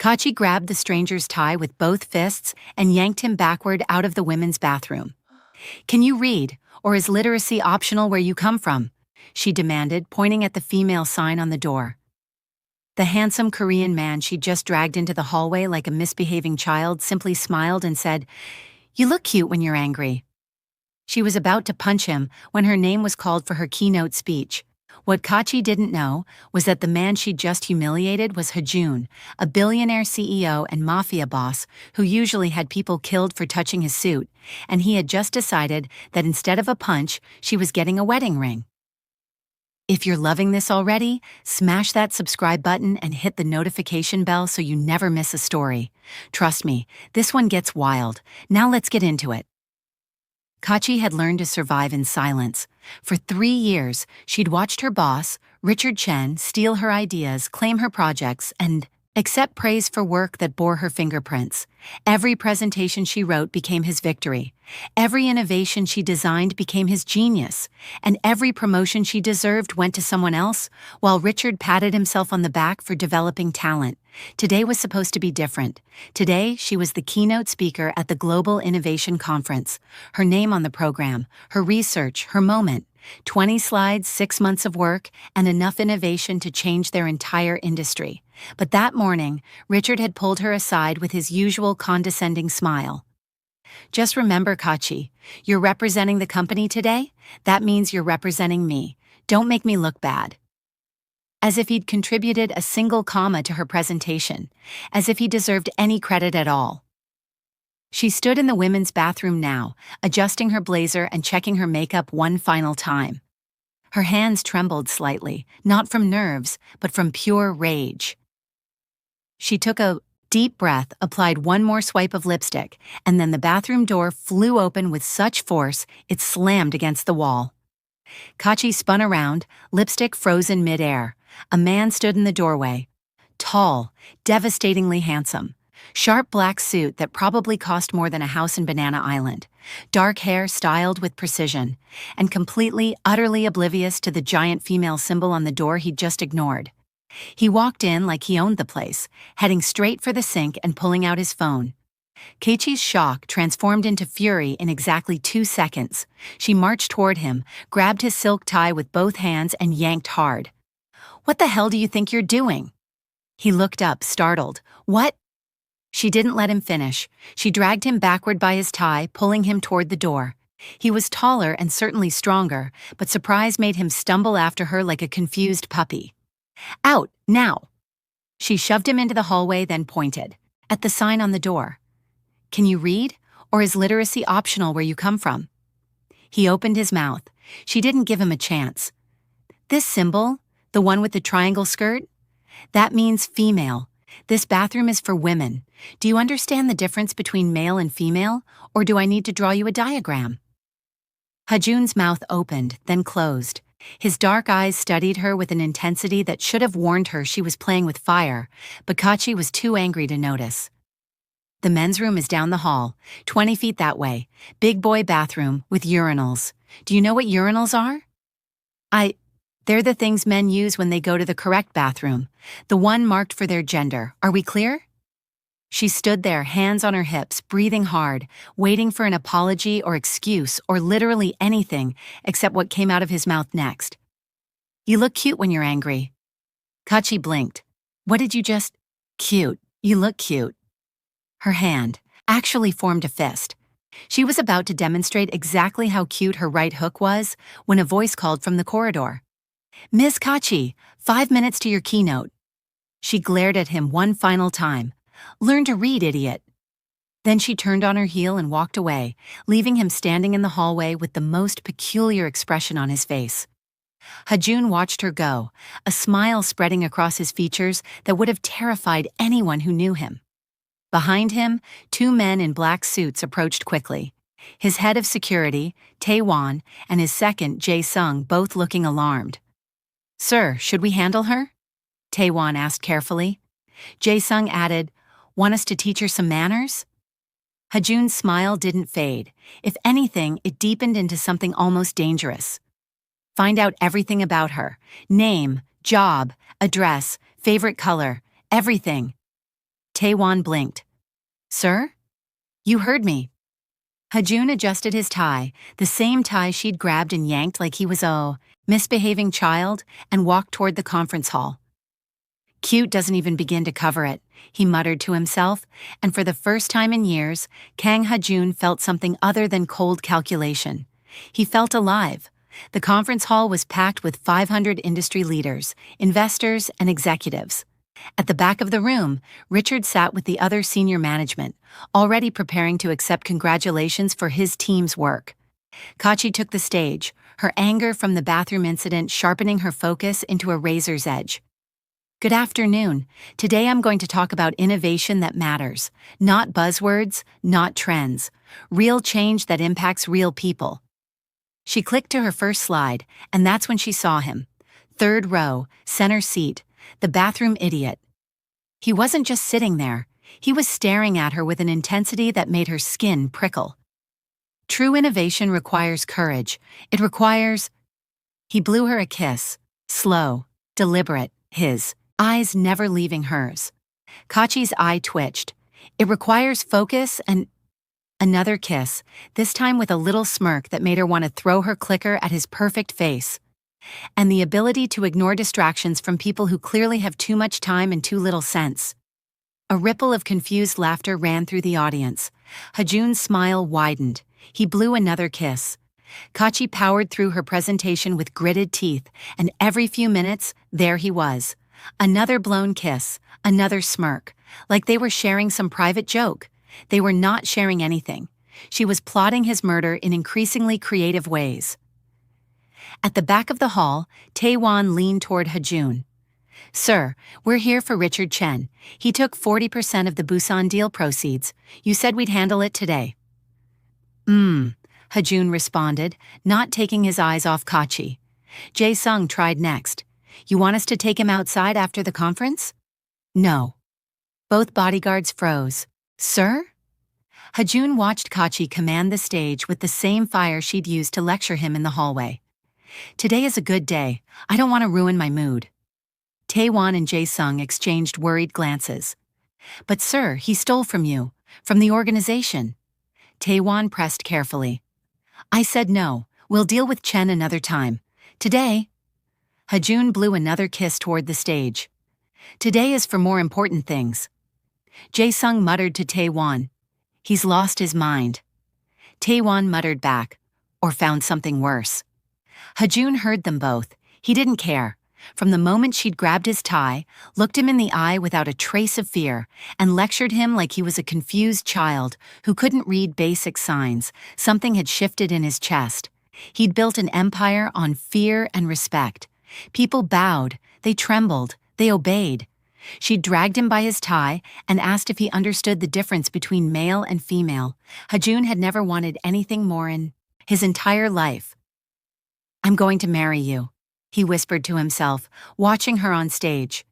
Kachi grabbed the stranger's tie with both fists and yanked him backward out of the women's bathroom. "Can you read, or is literacy optional where you come from?" she demanded, pointing at the female sign on the door. The handsome Korean man she'd just dragged into the hallway like a misbehaving child simply smiled and said, "You look cute when you're angry." She was about to punch him when her name was called for her keynote speech. What Kachi didn't know was that the man she'd just humiliated was Hajun, a billionaire CEO and mafia boss who usually had people killed for touching his suit, and he had just decided that instead of a punch, she was getting a wedding ring. If you're loving this already, smash that subscribe button and hit the notification bell so you never miss a story. Trust me, this one gets wild. Now let's get into it. Kachi had learned to survive in silence. For 3 years, she'd watched her boss, Richard Chen, steal her ideas, claim her projects, and accept praise for work that bore her fingerprints. Every presentation she wrote became his victory. Every innovation she designed became his genius. And every promotion she deserved went to someone else, while Richard patted himself on the back for developing talent. Today was supposed to be different. Today, she was the keynote speaker at the Global Innovation Conference. Her name on the program, her research, her moment. 20 slides, 6 months of work, and enough innovation to change their entire industry. But that morning, Richard had pulled her aside with his usual condescending smile. "Just remember, Kachi, you're representing the company today? That means you're representing me. Don't make me look bad." As if he'd contributed a single comma to her presentation, as if he deserved any credit at all. She stood in the women's bathroom now, adjusting her blazer and checking her makeup one final time. Her hands trembled slightly, not from nerves, but from pure rage. She took a deep breath, applied one more swipe of lipstick, and then the bathroom door flew open with such force it slammed against the wall. Kachi spun around, lipstick frozen mid-air. A man stood in the doorway. Tall, devastatingly handsome. Sharp black suit that probably cost more than a house in Banana Island. Dark hair styled with precision. And completely, utterly oblivious to the giant female symbol on the door he'd just ignored. He walked in like he owned the place, heading straight for the sink and pulling out his phone. Kachi's shock transformed into fury in exactly 2 seconds. She marched toward him, grabbed his silk tie with both hands and yanked hard. "What the hell do you think you're doing?" He looked up, startled. "What?" She didn't let him finish. She dragged him backward by his tie, pulling him toward the door. He was taller and certainly stronger, but surprise made him stumble after her like a confused puppy. "Out, now!" She shoved him into the hallway, then pointed at the sign on the door. "Can you read, or is literacy optional where you come from?" He opened his mouth. She didn't give him a chance. "This symbol, the one with the triangle skirt? That means female. This bathroom is for women. Do you understand the difference between male and female, or do I need to draw you a diagram?" Hajun's mouth opened, then closed. His dark eyes studied her with an intensity that should have warned her she was playing with fire, but Kachi was too angry to notice. "The men's room is down the hall, 20 feet that way. Big boy bathroom with urinals. Do you know what urinals are?" They're the things men use when they go to the correct bathroom, the one marked for their gender. Are we clear?" She stood there, hands on her hips, breathing hard, waiting for an apology or excuse or literally anything except what came out of his mouth next. "You look cute when you're angry." Kachi blinked. "What did you just—" "Cute. You look cute." Her hand actually formed a fist. She was about to demonstrate exactly how cute her right hook was when a voice called from the corridor. "Miss Kachi, 5 minutes to your keynote." She glared at him one final time. "Learn to read, idiot." Then she turned on her heel and walked away, leaving him standing in the hallway with the most peculiar expression on his face. Hajun watched her go, a smile spreading across his features that would have terrified anyone who knew him. Behind him, 2 men in black suits approached quickly. His head of security, Tae-won, and his second, Jae-sung, both looking alarmed. "Sir, should we handle her?" Tae-won asked carefully. Jae-sung added, "Want us to teach her some manners?" Hajun's smile didn't fade. If anything, it deepened into something almost dangerous. "Find out everything about her. Name, job, address, favorite color, everything." Taewon blinked. Sir? You heard me. Hajun adjusted his tie, the same tie she'd grabbed and yanked like he was a misbehaving child, and walked toward the conference hall. Cute doesn't even begin to cover it, he muttered to himself, and for the first time in years, Kang Hajun felt something other than cold calculation. He felt alive. The conference hall was packed with 500 industry leaders, investors, and executives. At the back of the room, Richard sat with the other senior management, already preparing to accept congratulations for his team's work. Kachi took the stage, her anger from the bathroom incident sharpening her focus into a razor's edge. Good afternoon. Today I'm going to talk about innovation that matters. Not buzzwords, not trends. Real change that impacts real people. She clicked to her first slide, and that's when she saw him. Third row, center seat, the bathroom idiot. He wasn't just sitting there. He was staring at her with an intensity that made her skin prickle. True innovation requires courage. It requires... He blew her a kiss. Slow, deliberate, his eyes never leaving hers. Kachi's eye twitched. It requires focus and... Another kiss, this time with a little smirk that made her want to throw her clicker at his perfect face. And the ability to ignore distractions from people who clearly have too much time and too little sense. A ripple of confused laughter ran through the audience. Hajun's smile widened. He blew another kiss. Kachi powered through her presentation with gritted teeth, and every few minutes, there he was. Another blown kiss, another smirk, like they were sharing some private joke. They were not sharing anything. She was plotting his murder in increasingly creative ways. At the back of the hall, Taewon leaned toward Hajun. Sir, we're here for Richard Chen. He took 40% of the Busan deal proceeds. You said we'd handle it today. Hajun responded, not taking his eyes off Kachi. Jae-sung tried next. You want us to take him outside after the conference? No. Both bodyguards froze. Sir? Hajun watched Kachi command the stage with the same fire she'd used to lecture him in the hallway. Today is a good day. I don't want to ruin my mood. Taewon and Jae-sung exchanged worried glances. But sir, he stole from you, from the organization. Taewon pressed carefully. I said no, we'll deal with Chen another time. Today... Hajun blew another kiss toward the stage. Today is for more important things. Jae-sung muttered to Taewon. He's lost his mind. Taewon muttered back, or found something worse. Hajun heard them both. He didn't care. From the moment she'd grabbed his tie, looked him in the eye without a trace of fear, and lectured him like he was a confused child who couldn't read basic signs, something had shifted in his chest. He'd built an empire on fear and respect. People bowed, they trembled, they obeyed. She'd dragged him by his tie and asked if he understood the difference between male and female. Hajun had never wanted anything more in his entire life. I'm going to marry you, he whispered to himself, watching her on stage.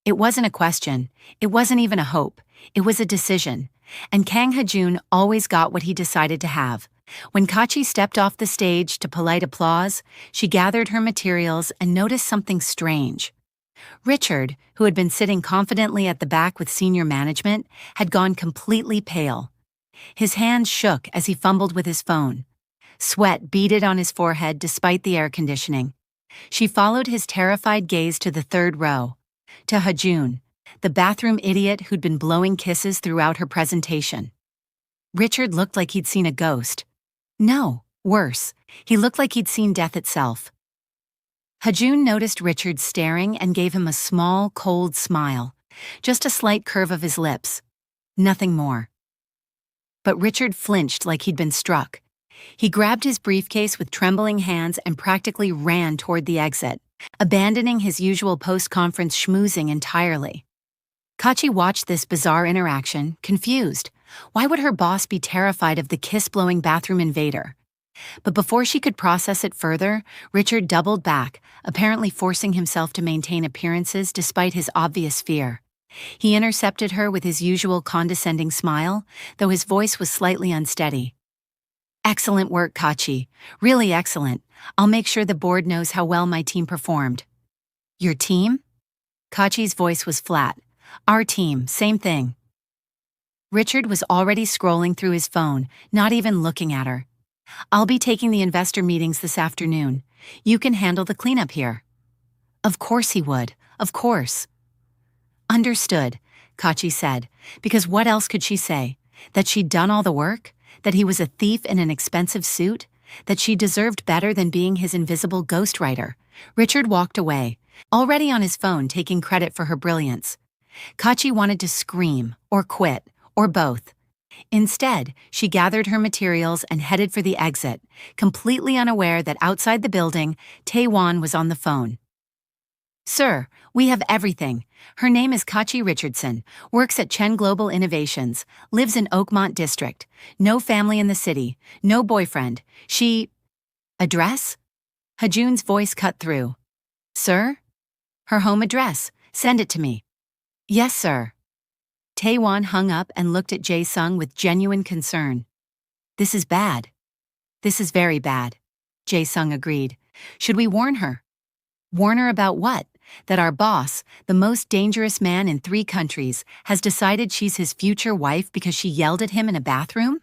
It wasn't a question. It wasn't even a hope. It was a decision. And Kang Hajun always got what he decided to have. When Kachi stepped off the stage to polite applause, she gathered her materials and noticed something strange. Richard, who had been sitting confidently at the back with senior management, had gone completely pale. His hands shook as he fumbled with his phone. Sweat beaded on his forehead despite the air conditioning. She followed his terrified gaze to the third row, to Hajun, the bathroom idiot who'd been blowing kisses throughout her presentation. Richard looked like he'd seen a ghost. No, worse, he looked like he'd seen death itself. Hajun noticed Richard staring and gave him a small, cold smile, just a slight curve of his lips. Nothing more. But Richard flinched like he'd been struck. He grabbed his briefcase with trembling hands and practically ran toward the exit, abandoning his usual post-conference schmoozing entirely. Kachi watched this bizarre interaction, confused. Why would her boss be terrified of the kiss-blowing bathroom invader? But before she could process it further, Richard doubled back, apparently forcing himself to maintain appearances despite his obvious fear. He intercepted her with his usual condescending smile, though his voice was slightly unsteady. Excellent work, Kachi. Really excellent. I'll make sure the board knows how well my team performed. Your team? Kachi's voice was flat. Our team, same thing. Richard was already scrolling through his phone, not even looking at her. "I'll be taking the investor meetings this afternoon. You can handle the cleanup here." Of course he would. Of course. Understood, Kachi said, because what else could she say? That she'd done all the work? That he was a thief in an expensive suit? That she deserved better than being his invisible ghostwriter? Richard walked away, already on his phone taking credit for her brilliance. Kachi wanted to scream, or quit, or both. Instead, she gathered her materials and headed for the exit, completely unaware that outside the building, Taewon was on the phone. "Sir, we have everything. Her name is Kachi Richardson, works at Chen Global Innovations, lives in Oakmont District, no family in the city, no boyfriend. She..." "Address?" Hajun's voice cut through. "Sir? Her home address. Send it to me." "Yes, sir." Taewon hung up and looked at Jae-sung with genuine concern. "This is bad. This is very bad," Jae-sung agreed. "Should we warn her?" "Warn her about what? That our boss, the most dangerous man in 3 countries, has decided she's his future wife because she yelled at him in a bathroom?"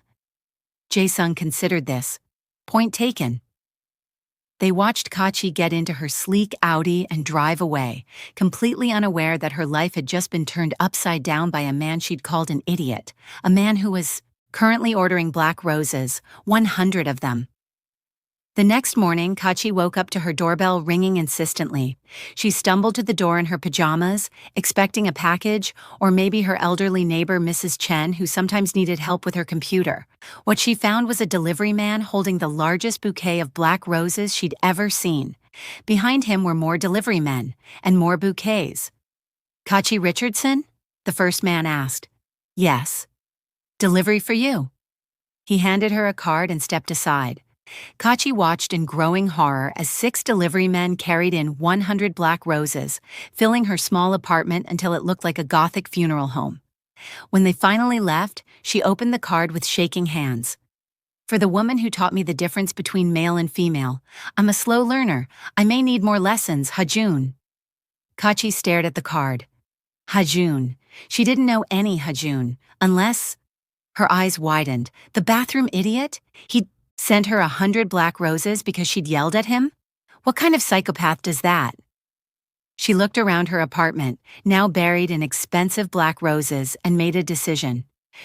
Jae-sung considered this. Point taken. They watched Kachi get into her sleek Audi and drive away, completely unaware that her life had just been turned upside down by a man she'd called an idiot, a man who was currently ordering black roses, 100 of them. The next morning, Kachi woke up to her doorbell ringing insistently. She stumbled to the door in her pajamas, expecting a package, or maybe her elderly neighbor Mrs. Chen, who sometimes needed help with her computer. What she found was a delivery man holding the largest bouquet of black roses she'd ever seen. Behind him were more delivery men, and more bouquets. "Kachi Richardson?" the first man asked. "Yes." "Delivery for you." He handed her a card and stepped aside. Kachi watched in growing horror as 6 delivery men carried in 100 black roses, filling her small apartment until it looked like a Gothic funeral home. When they finally left, she opened the card with shaking hands. "For the woman who taught me the difference between male and female. I'm a slow learner. I may need more lessons, Hajun." Kachi stared at the card. Hajun. She didn't know any Hajun, unless... Her eyes widened. The bathroom idiot? He'd sent her 100 black roses because she'd yelled at him? What kind of psychopath does that? She looked around her apartment, now buried in expensive black roses, and made a decision.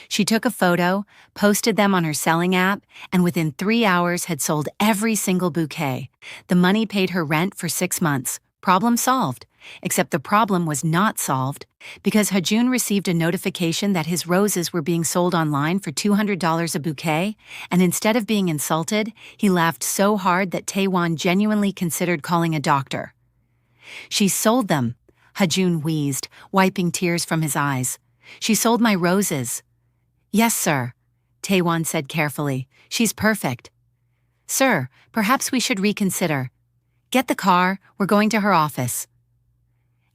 She took a photo, posted them on her selling app, and within 3 hours had sold every single bouquet. The money paid her rent for 6 months. Problem solved. Except the problem was not solved, because Hajun received a notification that his roses were being sold online for $200 a bouquet, and instead of being insulted, he laughed so hard that Taewon genuinely considered calling a doctor. "She sold them," Hajun wheezed, wiping tears from his eyes. "She sold my roses." "Yes, sir," Taewon said carefully. "She's perfect." "Sir, perhaps we should reconsider." "Get the car, we're going to her office."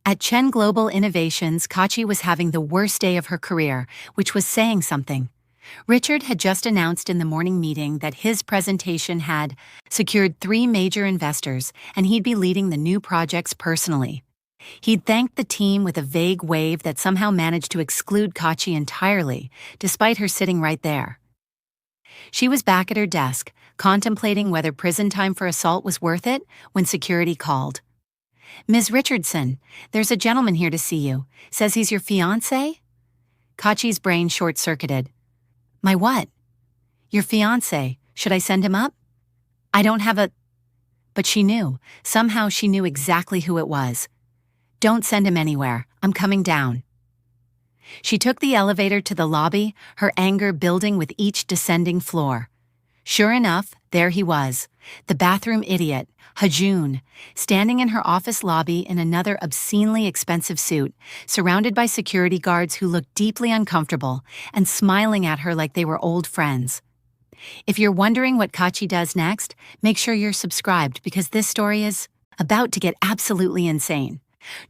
At Chen Global Innovations, Kachi was having the worst day of her career, which was saying something. Richard had just announced in the morning meeting that his presentation had secured 3 major investors, and he'd be leading the new projects personally. He'd thanked the team with a vague wave that somehow managed to exclude Kachi entirely, despite her sitting right there. She was back at her desk, contemplating whether prison time for assault was worth it, when security called. "Ms. Richardson, there's a gentleman here to see you. Says he's your fiancé?" Kachi's brain short-circuited. "My what?" "Your fiancé. Should I send him up?" "I don't have a..." But she knew. Somehow she knew exactly who it was. "Don't send him anywhere. I'm coming down." She took the elevator to the lobby, her anger building with each descending floor. Sure enough, there he was, the bathroom idiot, Hajun, standing in her office lobby in another obscenely expensive suit, surrounded by security guards who looked deeply uncomfortable and smiling at her like they were old friends. If you're wondering what Kachi does next, make sure you're subscribed because this story is about to get absolutely insane.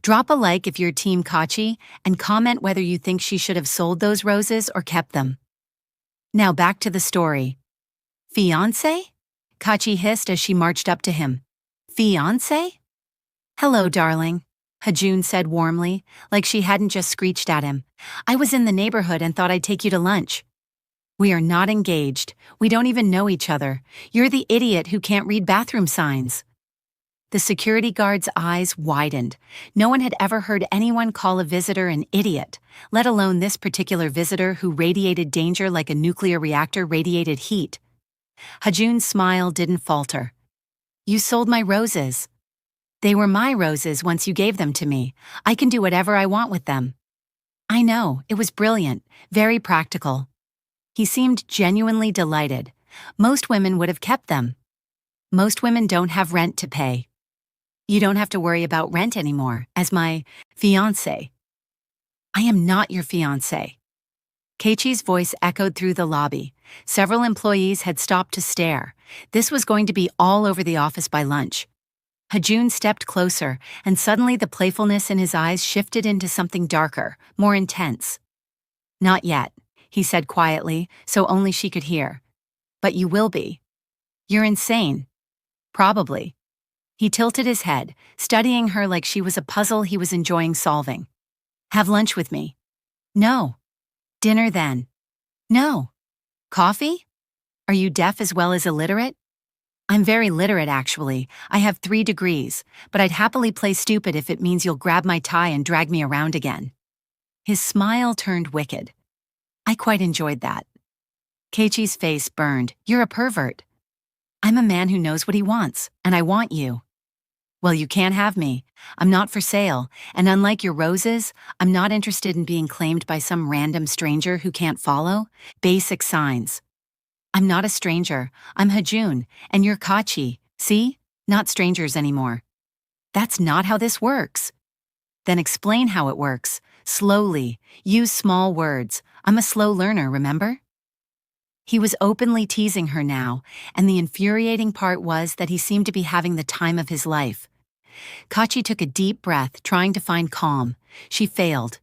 Drop a like if you're Team Kachi and comment whether you think she should have sold those roses or kept them. Now back to the story. "Fiancé?" Kachi hissed as she marched up to him. "Fiancé?" "Hello, darling." Hajun said warmly, like she hadn't just screeched at him. I was in the neighborhood and thought I'd take you to lunch. We are not engaged. We don't even know each other. You're the idiot who can't read bathroom signs. The security guard's eyes widened. No one had ever heard anyone call a visitor an idiot, let alone this particular visitor who radiated danger like a nuclear reactor radiated heat. Hajun's smile didn't falter. You sold my roses. They were my roses once you gave them to me. I can do whatever I want with them. I know, it was brilliant, very practical. He seemed genuinely delighted. Most women would have kept them. Most women don't have rent to pay. You don't have to worry about rent anymore, as my fiancé. I am not your fiancé. Keiichi's voice echoed through the lobby. Several employees had stopped to stare. This was going to be all over the office by lunch. Hajun stepped closer, and suddenly the playfulness in his eyes shifted into something darker, more intense. Not yet, he said quietly, so only she could hear. But you will be. You're insane. Probably. He tilted his head, studying her like she was a puzzle he was enjoying solving. Have lunch with me. No. Dinner then. No. Coffee? Are you deaf as well as illiterate? I'm very literate, actually. I have 3 degrees, but I'd happily play stupid if it means you'll grab my tie and drag me around again. His smile turned wicked. I quite enjoyed that. Keiichi's face burned. You're a pervert. I'm a man who knows what he wants, and I want you. Well, you can't have me. I'm not for sale, and unlike your roses, I'm not interested in being claimed by some random stranger who can't follow basic signs. I'm not a stranger. I'm Hajun, and you're Kachi. See? Not strangers anymore. That's not how this works. Then explain how it works. Slowly. Use small words. I'm a slow learner, remember? He was openly teasing her now, and the infuriating part was that he seemed to be having the time of his life. Kachi took a deep breath, trying to find calm. She failed.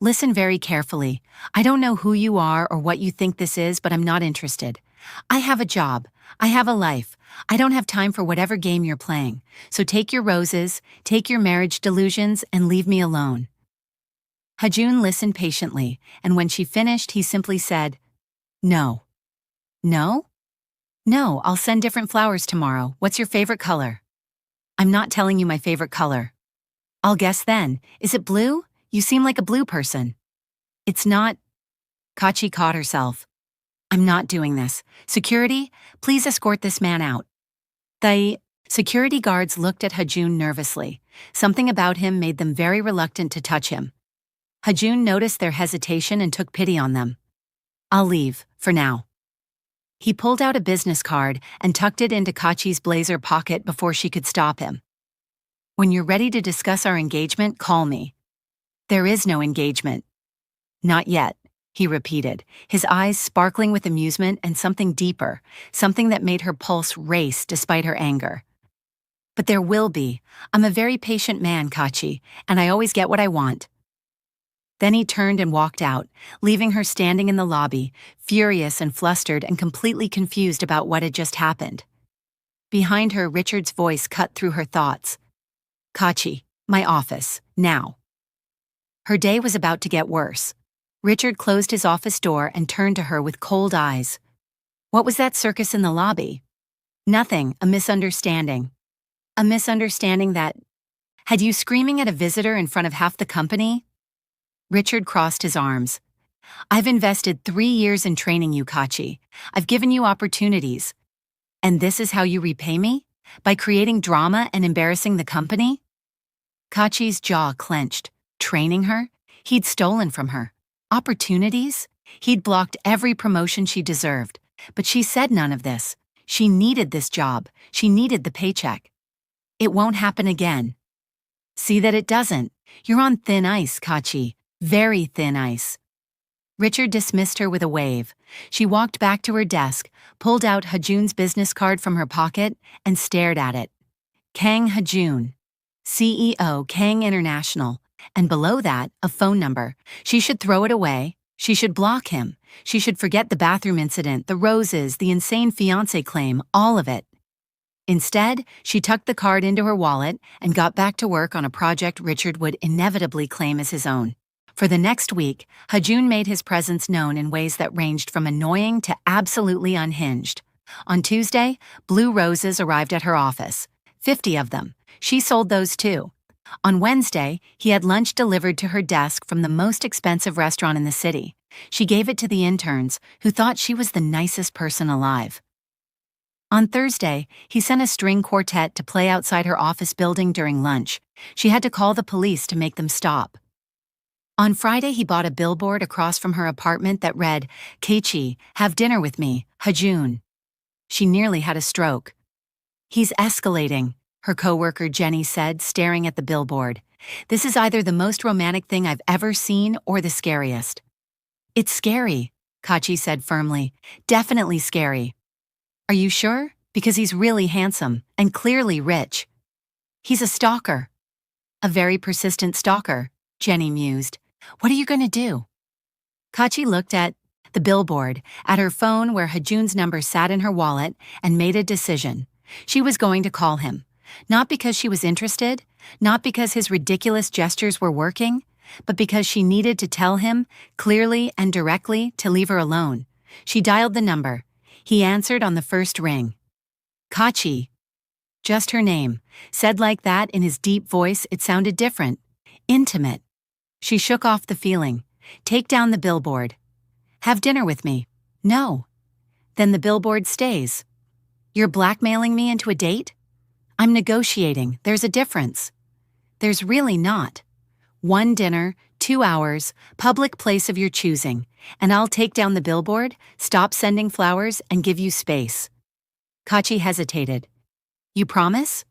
Listen very carefully. I don't know who you are or what you think this is, but I'm not interested. I have a job. I have a life. I don't have time for whatever game you're playing. So take your roses, take your marriage delusions, and leave me alone. Hajun listened patiently, and when she finished, he simply said, No. No? No, I'll send different flowers tomorrow. What's your favorite color? I'm not telling you my favorite color. I'll guess then. Is it blue? You seem like a blue person. It's not. Kachi caught herself. I'm not doing this. Security, please escort this man out. The security guards looked at Hajun nervously. Something about him made them very reluctant to touch him. Hajun noticed their hesitation and took pity on them. I'll leave, for now. He pulled out a business card and tucked it into Kachi's blazer pocket before she could stop him. When you're ready to discuss our engagement, call me. There is no engagement. Not yet, he repeated, his eyes sparkling with amusement and something deeper, something that made her pulse race despite her anger. But there will be. I'm a very patient man, Kachi, and I always get what I want. Then he turned and walked out, leaving her standing in the lobby, furious and flustered and completely confused about what had just happened. Behind her, Richard's voice cut through her thoughts. Kachi, my office, now. Her day was about to get worse. Richard closed his office door and turned to her with cold eyes. What was that circus in the lobby? Nothing, a misunderstanding. A misunderstanding that had you screaming at a visitor in front of half the company? Richard crossed his arms. I've invested 3 years in training you, Kachi. I've given you opportunities. And this is how you repay me? By creating drama and embarrassing the company? Kachi's jaw clenched. Training her? He'd stolen from her. Opportunities? He'd blocked every promotion she deserved. But she said none of this. She needed this job. She needed the paycheck. It won't happen again. See that it doesn't. You're on thin ice, Kachi. Very thin ice. Richard dismissed her with a wave. She walked back to her desk, pulled out Hajun's business card from her pocket, and stared at it. Kang Hajun, CEO Kang International, and below that, a phone number. She should throw it away. She should block him. She should forget the bathroom incident, the roses, the insane fiancé claim, all of it. Instead, she tucked the card into her wallet and got back to work on a project Richard would inevitably claim as his own. For the next week, Hajun made his presence known in ways that ranged from annoying to absolutely unhinged. On Tuesday, blue roses arrived at her office. 50 of them. She sold those too. On Wednesday, he had lunch delivered to her desk from the most expensive restaurant in the city. She gave it to the interns, who thought she was the nicest person alive. On Thursday, he sent a string quartet to play outside her office building during lunch. She had to call the police to make them stop. On Friday, he bought a billboard across from her apartment that read, "K-Chi, have dinner with me, Hajun." She nearly had a stroke. "He's escalating," her coworker Jenny said, staring at the billboard. "This is either the most romantic thing I've ever seen or the scariest." "It's scary," Kachi said firmly. "Definitely scary." "Are you sure? Because he's really handsome and clearly rich." "He's a stalker." "A very persistent stalker," Jenny mused. "What are you going to do?" Kachi looked at the billboard, at her phone where Hajun's number sat in her wallet, and made a decision. She was going to call him. Not because she was interested, not because his ridiculous gestures were working, but because she needed to tell him, clearly and directly, to leave her alone. She dialed the number. He answered on the first ring. "Kachi." Just her name. Said like that in his deep voice, it sounded different. Intimate. She shook off the feeling. "Take down the billboard." "Have dinner with me." "No." "Then the billboard stays." "You're blackmailing me into a date?" "I'm negotiating. There's a difference." "There's really not. 1 dinner, 2 hours, public place of your choosing, and I'll take down the billboard, stop sending flowers, and give you space." Kachi hesitated. "You promise?"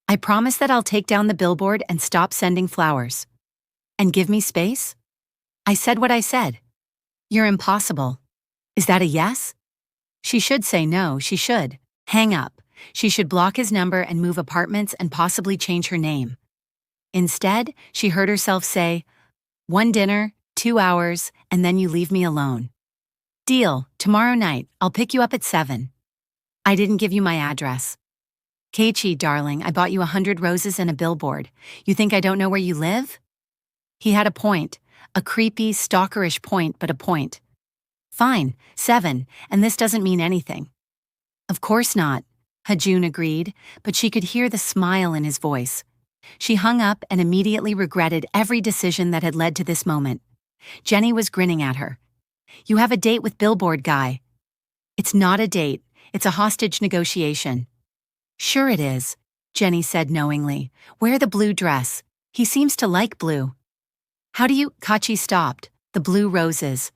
"I promise that I'll take down the billboard and stop sending flowers." "And give me space?" "I said what I said." "You're impossible." "Is that a yes?" She should say no, she should. Hang up. She should block his number and move apartments and possibly change her name. Instead, she heard herself say, 1 dinner, 2 hours, and then you leave me alone. "Deal. Tomorrow night. I'll pick you up at 7. "I didn't give you my address." "Keiichi, darling, I bought you 100 roses and a billboard. You think I don't know where you live?" He had a point. A creepy, stalkerish point, but a point. "Fine, 7, and this doesn't mean anything." "Of course not," Hajun agreed, but she could hear the smile in his voice. She hung up and immediately regretted every decision that had led to this moment. Jenny was grinning at her. "You have a date with billboard guy." "It's not a date. It's a hostage negotiation." "Sure it is," Jenny said knowingly. "Wear the blue dress. He seems to like blue." "How do you—" Kachi stopped. "The blue roses."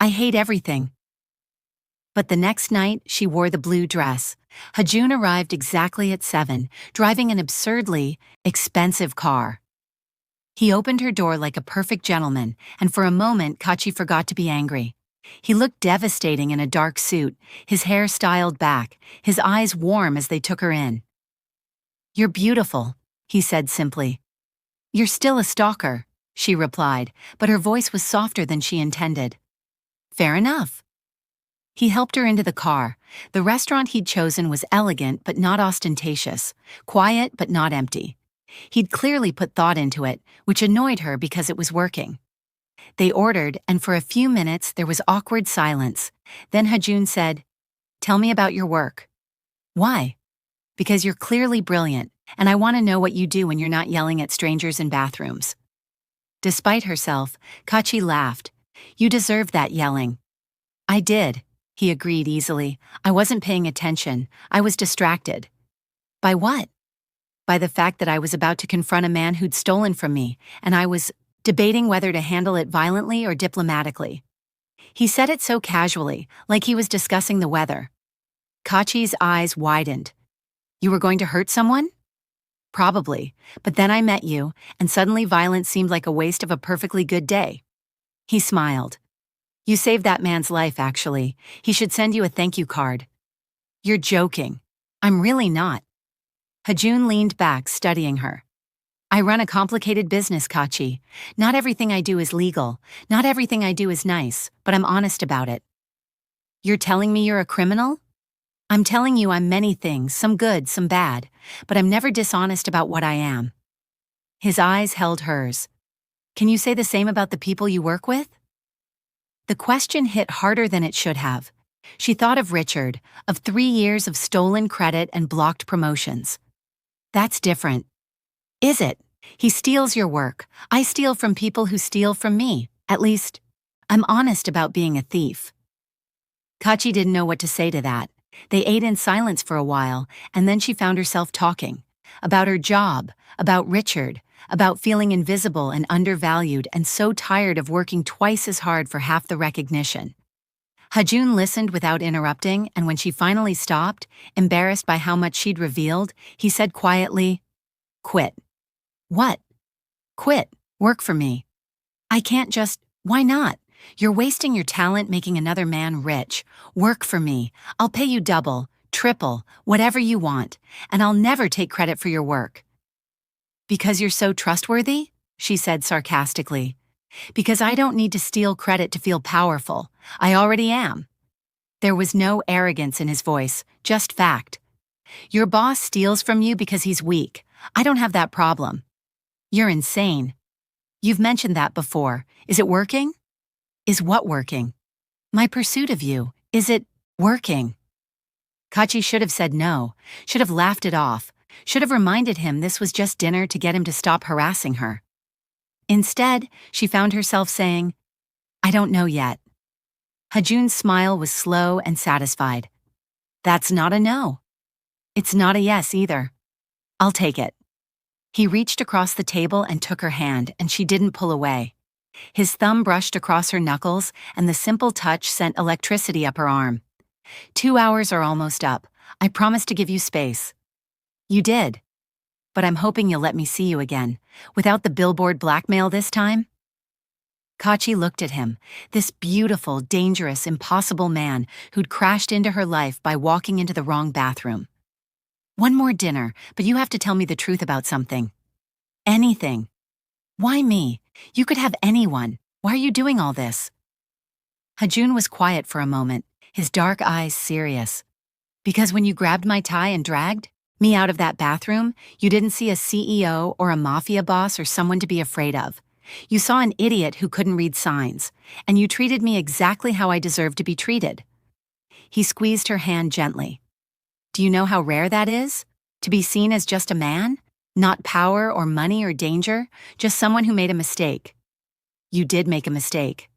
"I hate everything." But the next night, she wore the blue dress. Hajun arrived exactly at 7, driving an absurdly expensive car. He opened her door like a perfect gentleman, and for a moment, Kachi forgot to be angry. He looked devastating in a dark suit, his hair styled back, his eyes warm as they took her in. "You're beautiful," he said simply. "You're still a stalker," she replied, but her voice was softer than she intended. "Fair enough." He helped her into the car. The restaurant he'd chosen was elegant but not ostentatious, quiet but not empty. He'd clearly put thought into it, which annoyed her because it was working. They ordered, and for a few minutes there was awkward silence. Then Hajun said, "Tell me about your work." "Why?" "Because you're clearly brilliant, and I want to know what you do when you're not yelling at strangers in bathrooms." Despite herself, Kachi laughed. "You deserve that yelling." "I did," he agreed easily. "I wasn't paying attention. I was distracted." "By what?" "By the fact that I was about to confront a man who'd stolen from me, and I was debating whether to handle it violently or diplomatically." He said it so casually, like he was discussing the weather. Kachi's eyes widened. "You were going to hurt someone?" "Probably, but then I met you, and suddenly violence seemed like a waste of a perfectly good day." He smiled. "You saved that man's life, actually. He should send you a thank you card." "You're joking." "I'm really not." Hajun leaned back, studying her. "I run a complicated business, Kachi. Not everything I do is legal. Not everything I do is nice, but I'm honest about it." "You're telling me you're a criminal?" I'm telling you I'm many things, some good, some bad, but I'm never dishonest about what I am. His eyes held hers. Can you say the same about the people you work with? The question hit harder than it should have. She thought of Richard, of 3 years of stolen credit and blocked promotions. That's different. Is it? He steals your work. I steal from people who steal from me. At least, I'm honest about being a thief. Kachi didn't know what to say to that. They ate in silence for a while, and then she found herself talking. About her job, about Richard, about feeling invisible and undervalued and so tired of working twice as hard for half the recognition. Hajun listened without interrupting, and when she finally stopped, embarrassed by how much she'd revealed, he said quietly, "Quit." "What?" "Quit. Work for me." "I can't just, why not? You're wasting your talent making another man rich. Work for me. I'll pay you double, triple, whatever you want, and I'll never take credit for your work." "Because you're so trustworthy?" she said sarcastically. "Because I don't need to steal credit to feel powerful. I already am." There was no arrogance in his voice, just fact. "Your boss steals from you because he's weak. I don't have that problem." "You're insane." "You've mentioned that before. Is it working?" "Is what working?" "My pursuit of you. Is it working?" Kachi should have said no, should have laughed it off, should have reminded him this was just dinner to get him to stop harassing her. Instead, she found herself saying, "I don't know yet." Hajun's smile was slow and satisfied. "That's not a no. It's not a yes either. I'll take it." He reached across the table and took her hand, and she didn't pull away. His thumb brushed across her knuckles, and the simple touch sent electricity up her arm. 2 hours are almost up. I promised to give you space." "You did. But I'm hoping you'll let me see you again, without the billboard blackmail this time." Kachi looked at him, this beautiful, dangerous, impossible man who'd crashed into her life by walking into the wrong bathroom. "One more dinner, but you have to tell me the truth about something." "Anything." "Why me? You could have anyone. Why are you doing all this?" Hajun was quiet for a moment, his dark eyes serious. "Because when you grabbed my tie and dragged me out of that bathroom, you didn't see a CEO or a mafia boss or someone to be afraid of. You saw an idiot who couldn't read signs, and you treated me exactly how I deserved to be treated." He squeezed her hand gently. "Do you know how rare that is? To be seen as just a man? Not power or money or danger, just someone who made a mistake." "You did make a mistake."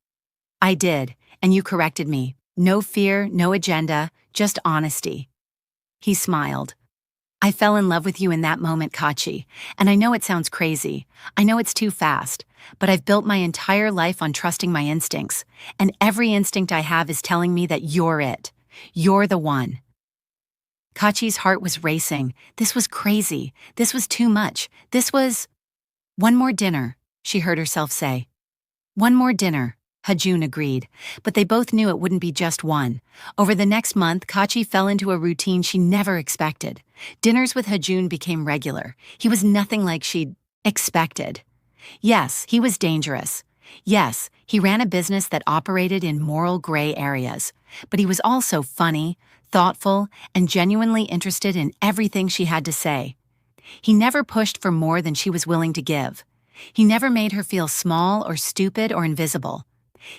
"I did, and you corrected me. No fear, no agenda, just honesty." He smiled. "I fell in love with you in that moment, Kachi, and I know it sounds crazy. I know it's too fast, but I've built my entire life on trusting my instincts, and every instinct I have is telling me that you're it. You're the one." Kachi's heart was racing. This was crazy. This was too much. This was... "One more dinner," she heard herself say. "One more dinner," Hajun agreed, but they both knew it wouldn't be just one. Over the next month, Kachi fell into a routine she never expected. Dinners with Hajun became regular. He was nothing like she'd expected. Yes, he was dangerous. Yes, he ran a business that operated in moral gray areas. But he was also funny, thoughtful, and genuinely interested in everything she had to say. He never pushed for more than she was willing to give. He never made her feel small or stupid or invisible.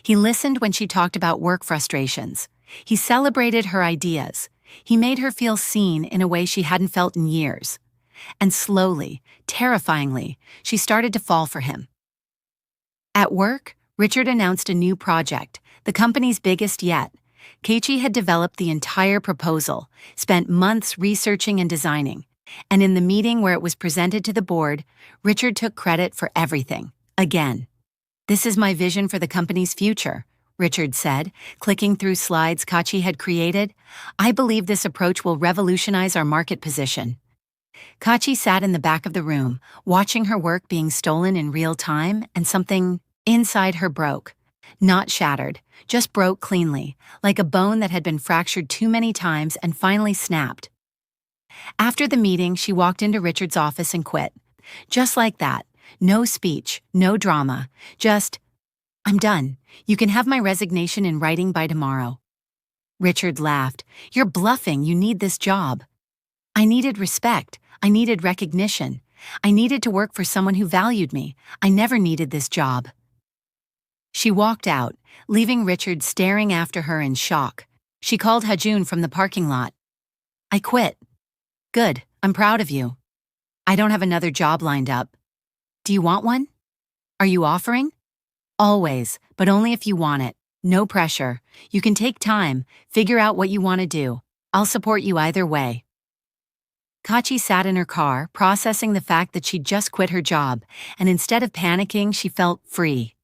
He listened when she talked about work frustrations. He celebrated her ideas. He made her feel seen in a way she hadn't felt in years. And slowly, terrifyingly, she started to fall for him. At work, Richard announced a new project, the company's biggest yet. Keiichi had developed the entire proposal, spent months researching and designing. And in the meeting where it was presented to the board, Richard took credit for everything, again. "This is my vision for the company's future," Richard said, clicking through slides Kachi had created. "I believe this approach will revolutionize our market position." Kachi sat in the back of the room, watching her work being stolen in real time, and something inside her broke. Not shattered, just broke cleanly, like a bone that had been fractured too many times and finally snapped. After the meeting, she walked into Richard's office and quit. Just like that. No speech, no drama, just, "I'm done. You can have my resignation in writing by tomorrow." Richard laughed. You're bluffing, you need this job. I needed respect. I needed recognition. I needed to work for someone who valued me. I never needed this job. She walked out, leaving Richard staring after her in shock. She called Hajun from the parking lot. I quit. Good, I'm proud of you. I don't have another job lined up. Do you want one? Are you offering? Always, but only if you want it. No pressure. You can take time, figure out what you want to do. I'll support you either way. Kachi sat in her car, processing the fact that she'd just quit her job, and instead of panicking, she felt free.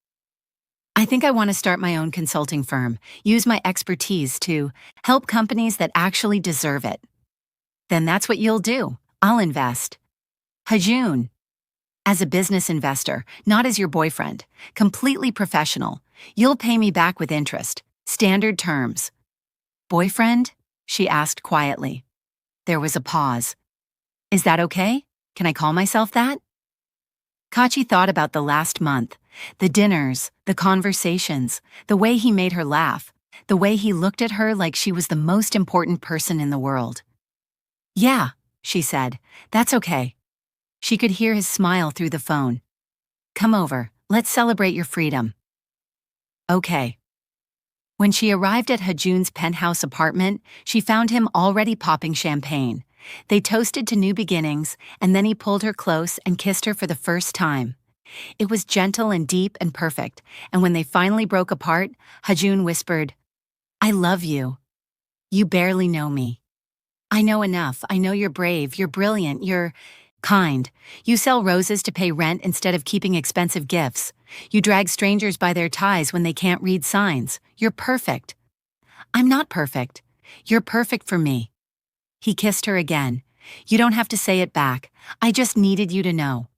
I think I want to start my own consulting firm, use my expertise to help companies that actually deserve it. Then that's what you'll do. I'll invest. Hajun. As a business investor, not as your boyfriend. Completely professional. You'll pay me back with interest. Standard terms. Boyfriend? She asked quietly. There was a pause. Is that okay? Can I call myself that? Kachi thought about the last month. The dinners, the conversations, the way he made her laugh, the way he looked at her like she was the most important person in the world. Yeah, she said, that's okay. She could hear his smile through the phone. Come over, let's celebrate your freedom. Okay. When she arrived at Hajun's penthouse apartment, she found him already popping champagne. They toasted to new beginnings, and then he pulled her close and kissed her for the first time. It was gentle and deep and perfect, and when they finally broke apart, Hajun whispered, I love you. You barely know me. I know enough. I know you're brave, you're brilliant, you're kind. You sell roses to pay rent instead of keeping expensive gifts. You drag strangers by their ties when they can't read signs. You're perfect. I'm not perfect. You're perfect for me. He kissed her again. You don't have to say it back. I just needed you to know.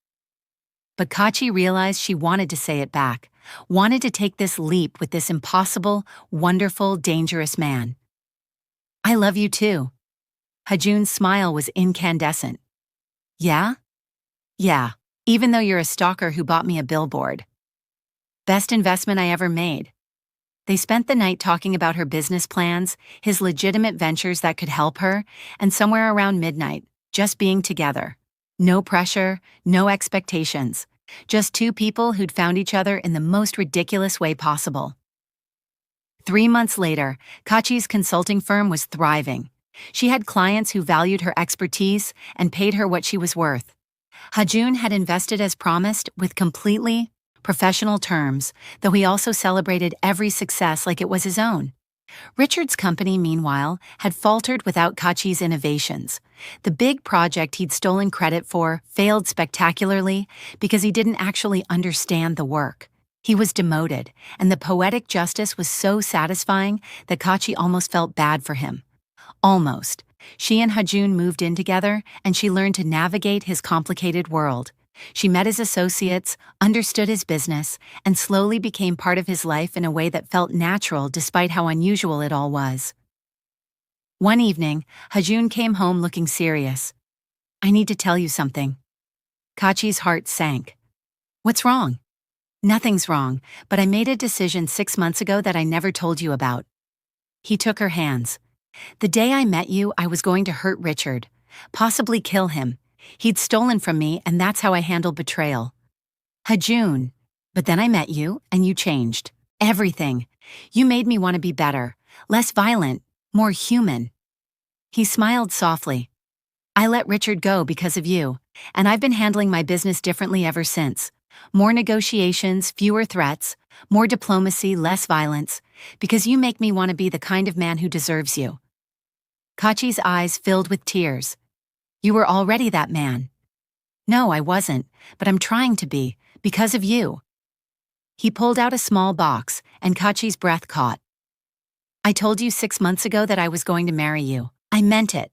But Kachi realized she wanted to say it back, wanted to take this leap with this impossible, wonderful, dangerous man. I love you too. Hajun's smile was incandescent. Yeah? Yeah, even though you're a stalker who bought me a billboard. Best investment I ever made. They spent the night talking about her business plans, his legitimate ventures that could help her, and somewhere around midnight, just being together. No pressure, no expectations. Just two people who'd found each other in the most ridiculous way possible. 3 months later, Kachi's consulting firm was thriving. She had clients who valued her expertise and paid her what she was worth. Hajun had invested as promised with completely professional terms, though he also celebrated every success like it was his own. Richard's company, meanwhile, had faltered without Kachi's innovations. The big project he'd stolen credit for failed spectacularly because he didn't actually understand the work. He was demoted, and the poetic justice was so satisfying that Kachi almost felt bad for him. Almost. She and Hajun moved in together, and she learned to navigate his complicated world. She met his associates, understood his business, and slowly became part of his life in a way that felt natural despite how unusual it all was. One evening, Hajun came home looking serious. I need to tell you something. Kachi's heart sank. What's wrong? Nothing's wrong, but I made a decision 6 months ago that I never told you about. He took her hands. The day I met you, I was going to hurt Richard, possibly kill him. He'd stolen from me, and that's how I handled betrayal. Hajun, but then I met you, and you changed. Everything. You made me want to be better, less violent, more human. He smiled softly. I let Richard go because of you, and I've been handling my business differently ever since. More negotiations, fewer threats, more diplomacy, less violence, because you make me want to be the kind of man who deserves you. Kachi's eyes filled with tears. You were already that man. No, I wasn't, but I'm trying to be, because of you. He pulled out a small box, and Kachi's breath caught. I told you 6 months ago that I was going to marry you. I meant it.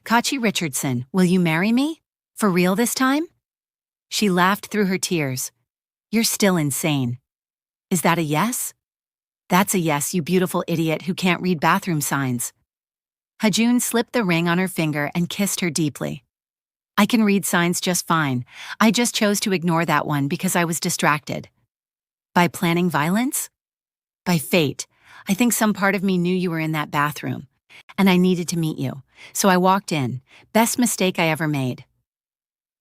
Kachi Richardson, will you marry me? For real this time? She laughed through her tears. You're still insane. Is that a yes? That's a yes, you beautiful idiot who can't read bathroom signs. Hajun slipped the ring on her finger and kissed her deeply. I can read signs just fine. I just chose to ignore that one because I was distracted. By planning violence? By fate. I think some part of me knew you were in that bathroom, and I needed to meet you. So I walked in. Best mistake I ever made.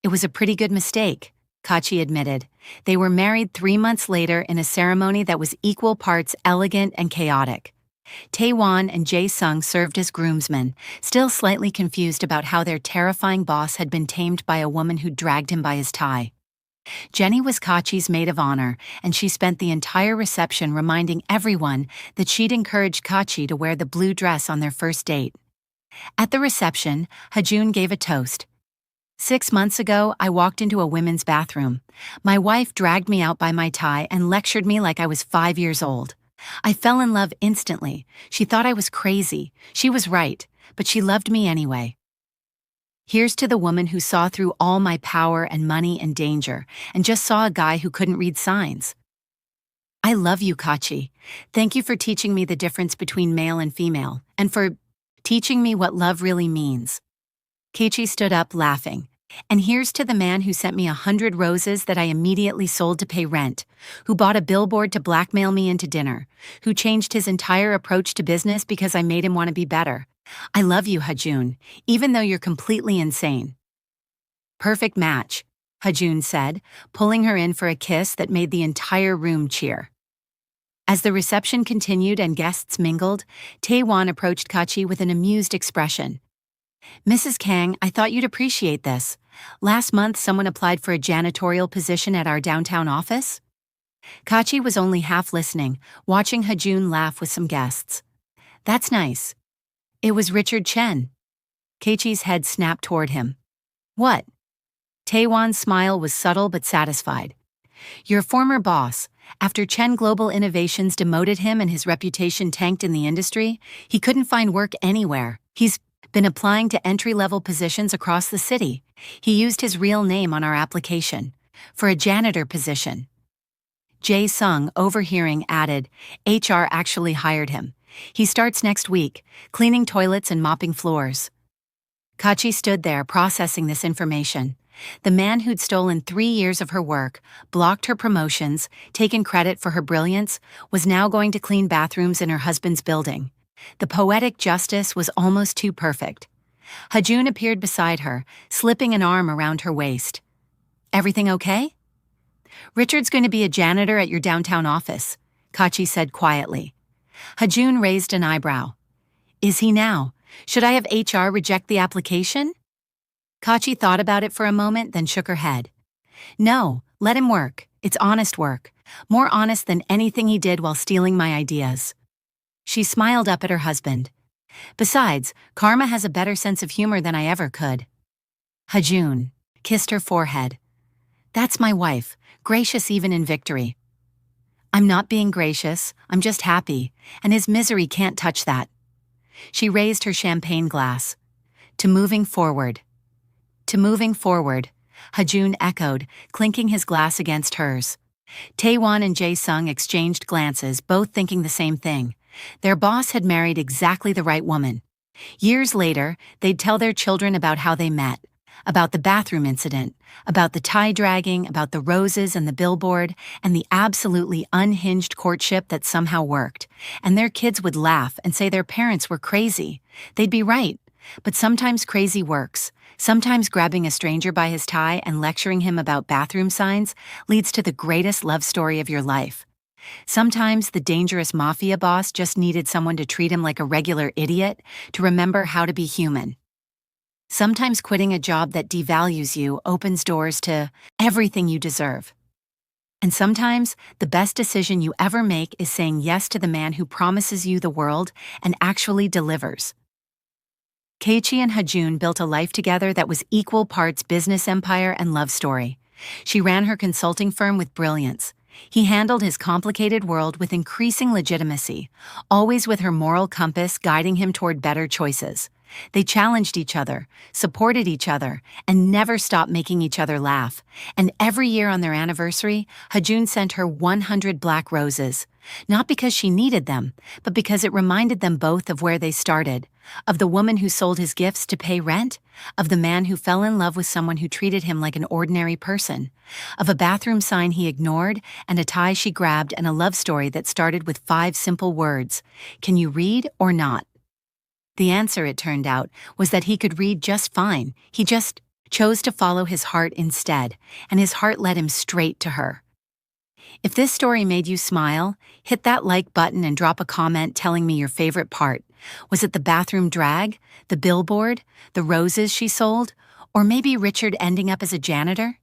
It was a pretty good mistake, Kachi admitted. They were married 3 months later in a ceremony that was equal parts elegant and chaotic. Taewon and Jae-sung served as groomsmen, still slightly confused about how their terrifying boss had been tamed by a woman who dragged him by his tie. Jenny was Kachi's maid of honor, and she spent the entire reception reminding everyone that she'd encouraged Kachi to wear the blue dress on their first date. At the reception, Hajun gave a toast. 6 months ago, I walked into a women's bathroom. My wife dragged me out by my tie and lectured me like I was 5 years old. I fell in love instantly. She thought I was crazy. She was right, but she loved me anyway. Here's to the woman who saw through all my power and money and danger, and just saw a guy who couldn't read signs. I love you, Kachi. Thank you for teaching me the difference between male and female, and for teaching me what love really means. Kachi stood up, laughing. And here's to the man who sent me 100 roses that I immediately sold to pay rent, who bought a billboard to blackmail me into dinner, who changed his entire approach to business because I made him want to be better. I love you, Hajun, even though you're completely insane. Perfect match, Hajun said, pulling her in for a kiss that made the entire room cheer. As the reception continued and guests mingled, Taewon approached Kachi with an amused expression. Mrs. Kang, I thought you'd appreciate this. Last month, someone applied for a janitorial position at our downtown office. Kachi was only half listening, watching Hajun laugh with some guests. That's nice. It was Richard Chen. Kachi's head snapped toward him. What? Taewon's smile was subtle but satisfied. Your former boss. After Chen Global Innovations demoted him and his reputation tanked in the industry, he couldn't find work anywhere. He's been applying to entry-level positions across the city. He used his real name on our application. For a janitor position. Jae-sung, overhearing, added, HR actually hired him. He starts next week, cleaning toilets and mopping floors. Kachi stood there processing this information. The man who'd stolen 3 years of her work, blocked her promotions, taken credit for her brilliance, was now going to clean bathrooms in her husband's building. The poetic justice was almost too perfect. Hajun appeared beside her, slipping an arm around her waist. Everything okay? Richard's going to be a janitor at your downtown office, Kachi said quietly. Hajun raised an eyebrow. Is he now? Should I have HR reject the application? Kachi thought about it for a moment, then shook her head. No, let him work. It's honest work. More honest than anything he did while stealing my ideas. She smiled up at her husband. Besides, Karma has a better sense of humor than I ever could. Hajun kissed her forehead. That's my wife, gracious even in victory. I'm not being gracious, I'm just happy, and his misery can't touch that. She raised her champagne glass. To moving forward. To moving forward, Hajun echoed, clinking his glass against hers. Taewon and Jae-sung exchanged glances, both thinking the same thing. Their boss had married exactly the right woman. Years later, they'd tell their children about how they met, about the bathroom incident, about the tie dragging, about the roses and the billboard, and the absolutely unhinged courtship that somehow worked. And their kids would laugh and say their parents were crazy. They'd be right. But sometimes crazy works. Sometimes grabbing a stranger by his tie and lecturing him about bathroom signs leads to the greatest love story of your life. Sometimes the dangerous mafia boss just needed someone to treat him like a regular idiot, to remember how to be human. Sometimes quitting a job that devalues you opens doors to everything you deserve. And sometimes the best decision you ever make is saying yes to the man who promises you the world and actually delivers. Keiichi and Hajun built a life together that was equal parts business empire and love story. She ran her consulting firm with brilliance. He handled his complicated world with increasing legitimacy, always with her moral compass guiding him toward better choices. They challenged each other, supported each other, and never stopped making each other laugh. And every year on their anniversary, Hajun sent her 100 black roses. Not because she needed them, but because it reminded them both of where they started. Of the woman who sold his gifts to pay rent. Of the man who fell in love with someone who treated him like an ordinary person. Of a bathroom sign he ignored, and a tie she grabbed, and a love story that started with 5 simple words. Can you read or not? The answer, it turned out, was that he could read just fine. He just chose to follow his heart instead, and his heart led him straight to her. If this story made you smile, hit that like button and drop a comment telling me your favorite part. Was it the bathroom drag, the billboard, the roses she sold, or maybe Richard ending up as a janitor?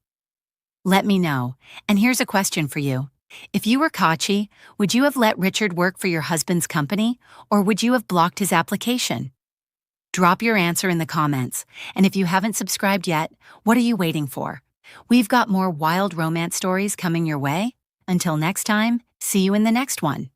Let me know. And here's a question for you. If you were Kachi, would you have let Richard work for your husband's company, or would you have blocked his application? Drop your answer in the comments, and if you haven't subscribed yet, what are you waiting for? We've got more wild romance stories coming your way. Until next time, see you in the next one.